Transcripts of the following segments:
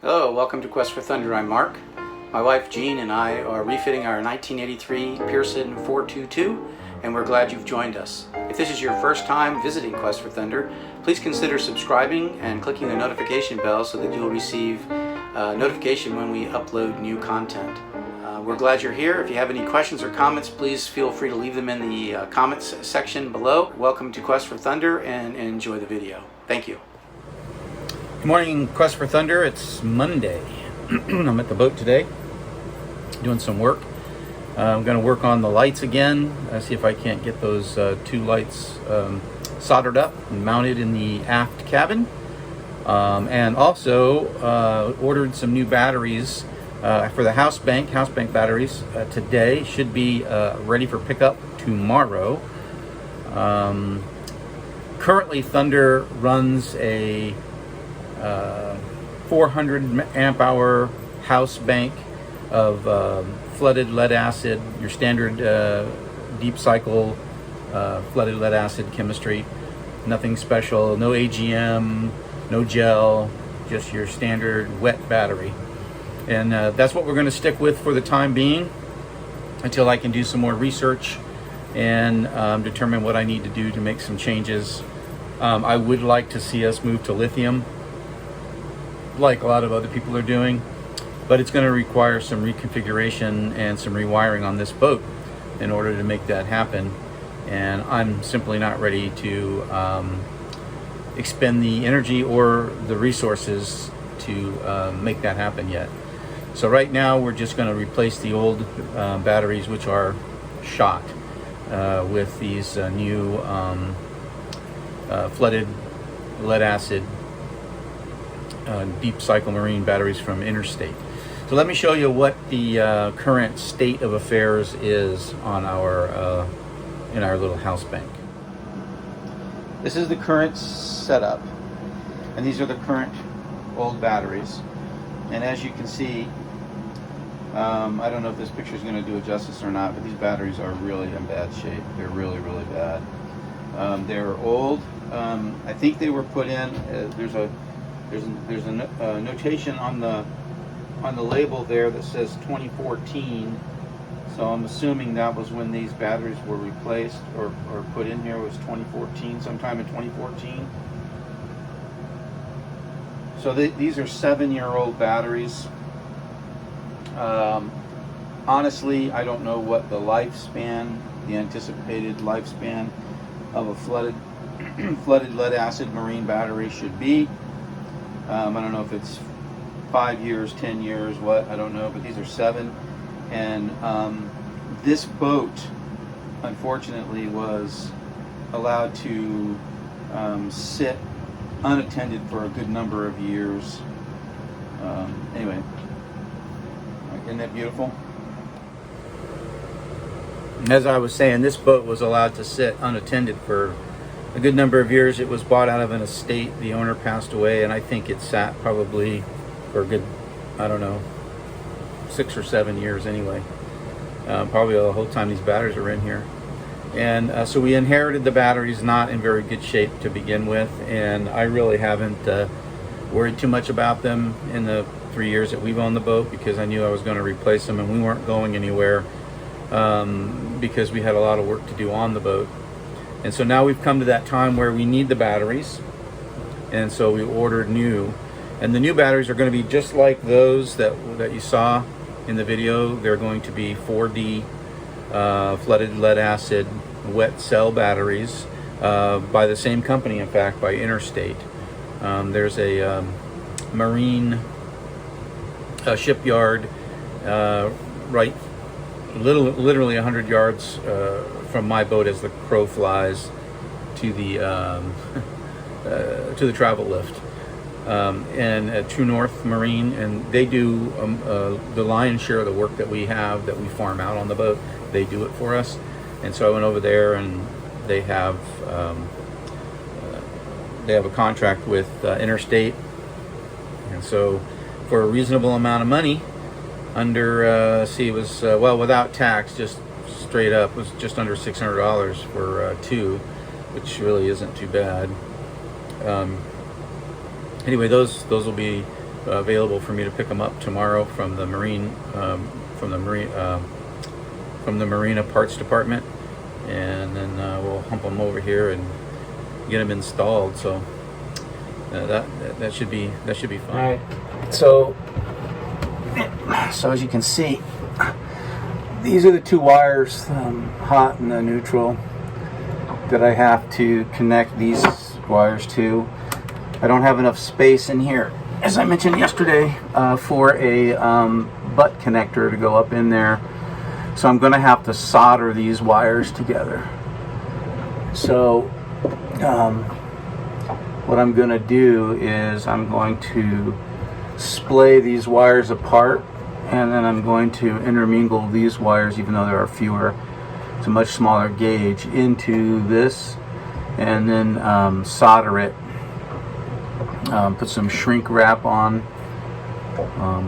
Hello, welcome to Quest for Thunder. I'm Mark. My wife Jean and I are refitting our 1983 Pearson 422, and we're glad you've joined us. If this is your first time visiting Quest for Thunder, please consider subscribing and clicking the notification bell so that you'll receive notification when we upload new content. We're glad you're here. If you have any questions or comments, please feel free to leave them in the comments section below. Welcome to Quest for Thunder and enjoy the video. Thank you. Good morning, Quest for Thunder. It's Monday. I'm at the boat today doing some work. I'm going to work on the lights again, see if I can't get those two lights soldered up and mounted in the aft cabin. And also ordered some new batteries for the house bank batteries today. Should be ready for pickup tomorrow. Currently Thunder runs a 400 amp hour house bank of flooded lead acid, your standard deep cycle flooded lead acid chemistry. Nothing special, no AGM, no gel, just your standard wet battery. And that's what we're going to stick with for the time being until I can do some more research and determine what I need to do to make some changes. I would like to see us move to lithium, like a lot of other people are doing, but it's going to require some reconfiguration and some rewiring on this boat in order to make that happen. And I'm simply not ready to expend the energy or the resources to make that happen yet. So right now we're just going to replace the old batteries, which are shot, with these new flooded lead acid deep cycle marine batteries from Interstate. So let me show you what the current state of affairs is on our in our little house bank. This is the current setup, and these are the current old batteries. And as you can see, I don't know if this picture is going to do it justice or not, but these batteries are really in bad shape. They're really bad. They're old. I think they were put in. There's a notation on the label there that says 2014. So I'm assuming that was when these batteries were replaced or put in here, was 2014, sometime in 2014. So these are 7-year-old batteries. Honestly, I don't know what the lifespan, the anticipated lifespan of a flooded lead acid marine battery should be. I don't know if it's 5 years, 10 years, what, I don't know, but these are 7. And this boat, unfortunately, was allowed to sit unattended for a good number of years. Anyway, isn't that beautiful? As I was saying, this boat was allowed to sit unattended for a good number of years. It was bought out of an estate. The owner passed away, and I think it sat probably for a good, I don't know, 6 or 7 years anyway. Probably the whole time these batteries are in here. And so we inherited the batteries not in very good shape to begin with, and I really haven't worried too much about them in the 3 years that we've owned the boat, because I knew I was going to replace them, and we weren't going anywhere because we had a lot of work to do on the boat. And so now we've come to that time where we need the batteries, and so we ordered new. And the new batteries are going to be just like those that you saw in the video. They're going to be 4D flooded lead acid wet cell batteries by the same company, in fact, by Interstate. There's a marine shipyard right literally 100 yards from my boat as the crow flies to the travel lift, and True North Marine, and they do the lion's share of the work that we have, that we farm out on the boat. They do it for us. And so I went over there, and they have a contract with Interstate, and so for a reasonable amount of money, under it was well, without tax, just straight up, was just under $600 for two, which really isn't too bad. Anyway, those will be available for me to pick them up tomorrow from the marina parts department, and then we'll hump them over here and get them installed. So that should be fun. All right. So as you can see, these are the two wires, hot and the neutral, that I have to connect these wires to. I don't have enough space in here, as I mentioned yesterday, for a butt connector to go up in there. So I'm going to have to solder these wires together. So what I'm going to do is I'm going to splay these wires apart, and then I'm going to intermingle these wires, even though there are fewer, it's a much smaller gauge, into this, and then solder it. Put some shrink wrap on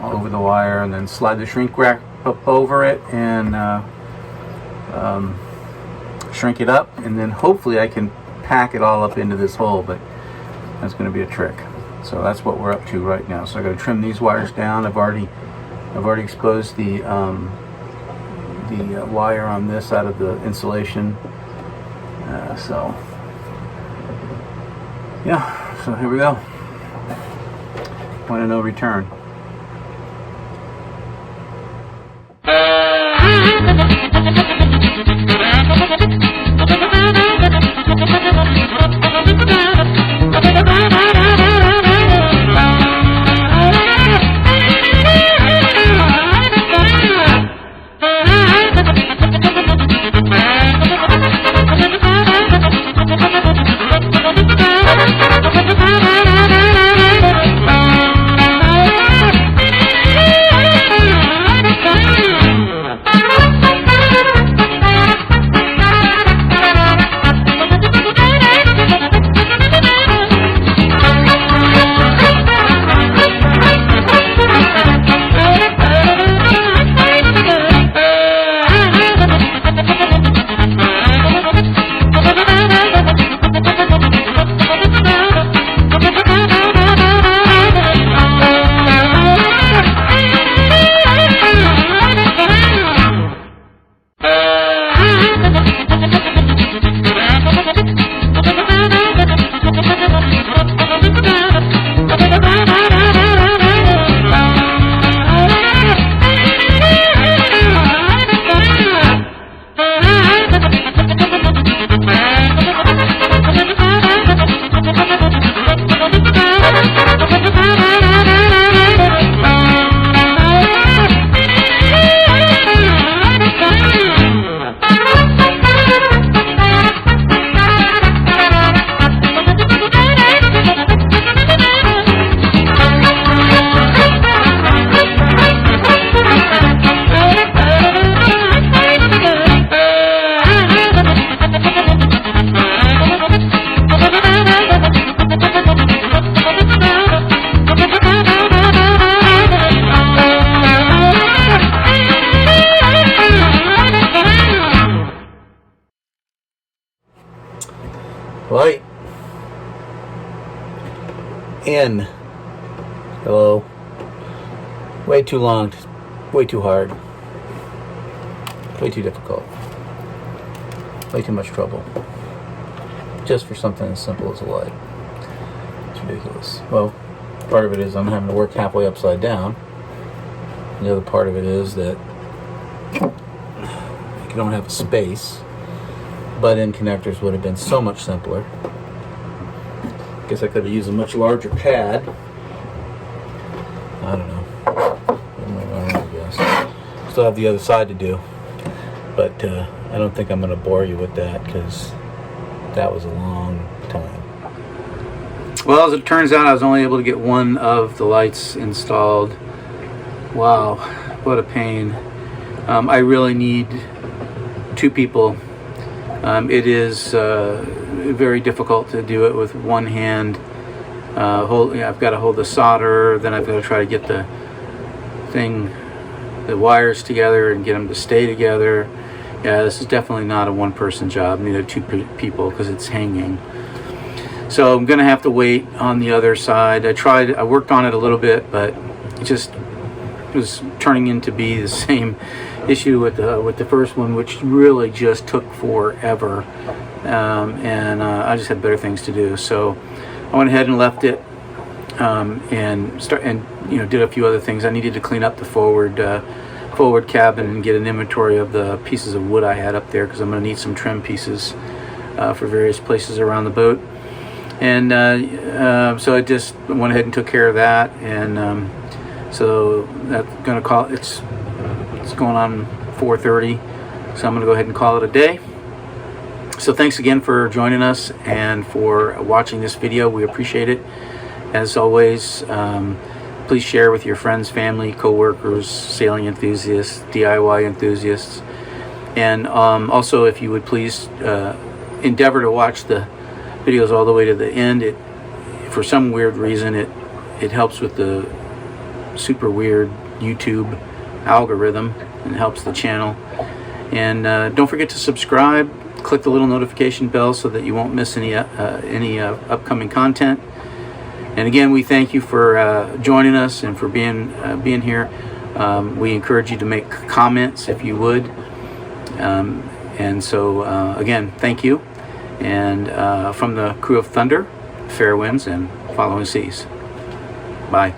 over the wire, and then slide the shrink wrap up over it, and shrink it up, and then hopefully I can pack it all up into this hole, but that's going to be a trick. So that's what we're up to right now. So I got to trim these wires down. I've already exposed the wire on this out of the insulation. So yeah, so here we go. Point of no return. Light. In. Hello. Way too long. Way too hard. Way too difficult. Way too much trouble. Just for something as simple as a light. It's ridiculous. Well, part of it is I'm having to work halfway upside down. The other part of it is that you don't have a space. Butt-in connectors would have been so much simpler. Guess I could have used a much larger pad. I don't know. I guess. Still have the other side to do. But I don't think I'm going to bore you with that, because that was a long time. Well, as it turns out, I was only able to get one of the lights installed. Wow, what a pain. I really need two people. It is very difficult to do it with one hand. I've got to hold the solder, then I've got to try to get the wires together and get them to stay together. Yeah, this is definitely not a one-person job. I need two people because it's hanging. So I'm gonna have to wait on the other side. I worked on it a little bit, but it just was turning into be the same issue with the first one, which really just took forever. And I just had better things to do. So I went ahead and left it, and did a few other things. I needed to clean up the forward cabin and get an inventory of the pieces of wood I had up there, because I'm going to need some trim pieces for various places around the boat. And so I just went ahead and took care of that, and so that's going to call it's going on 4:30, so I'm going to go ahead and call it a day. So thanks again for joining us and for watching this video. We appreciate it. As always, please share with your friends, family, co-workers, sailing enthusiasts, DIY enthusiasts, and also, if you would please endeavor to watch the videos all the way to the end. For some weird reason, it helps with the super weird YouTube algorithm and helps the channel. And don't forget to subscribe. Click the little notification bell so that you won't miss any upcoming content. And again, we thank you for joining us and for being here. We encourage you to make comments if you would. And so again, thank you. And from the crew of Thunder, fair winds and following seas. Bye.